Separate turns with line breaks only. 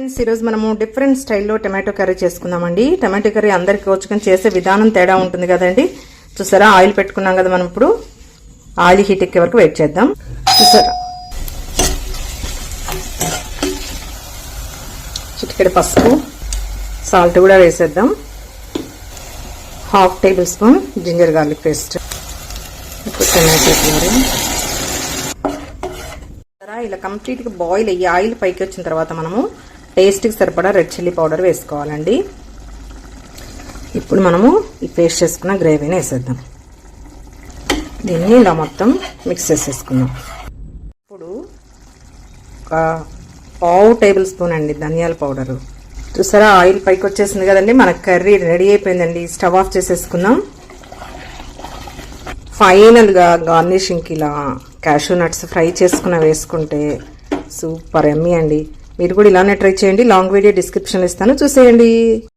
Friends, ఈరోజు మనము different స్టైల్లో టమాటో కర్రీ చేసుకుందామండి. టమాటో కర్రీ అందరికీ వచ్చుకొని చేసే విధానం తేడా ఉంటుంది కదండి. చూసారా, ఆయిల్ పెట్టుకున్నాం కదా మనం. ఇప్పుడు ఆయిల్ హీట్ ఎక్కే వరకు వెయిట్ చేద్దాం. చూసారా, చిటికెడు పసుపు, సాల్ట్ కూడా వేసేద్దాం. 1/2 tablespoon ginger garlic paste. ఇప్పుడు టమాటో కర్రీ ఇలా కంప్లీట్గా బాయిల్ అయ్యి ఆయిల్ పైకి వచ్చిన తర్వాత మనము టేస్ట్కి సరిపడా రెడ్ చిల్లీ పౌడర్ వేసుకోవాలండి. ఇప్పుడు మనము ఈ పేస్ట్ చేసుకున్న గ్రేవీని వేసేద్దాం. దీన్ని ఇలా మొత్తం మిక్స్ చేసేసుకుందాం. ఇప్పుడు ఒక 1/2 టేబుల్ స్పూన్ అండి ధనియాల పౌడరు. చూసారా, ఆయిల్ పైకి వచ్చేసింది కదండి. మన కర్రీ రెడీ అయిపోయిందండి. స్టవ్ ఆఫ్ చేసేసుకుందాం. ఫైనల్గా గార్నిషింగ్కి ఇలా క్యాషూ నట్స్ ఫ్రై చేసుకున్న వేసుకుంటే సూపర్ యమ్మీ అండి. మీరు కూడా ఇలానే ట్రై చేయండి. లాంగ్ వీడియో డిస్క్రిప్షన్లో ఇస్తాను, చూసేయండి.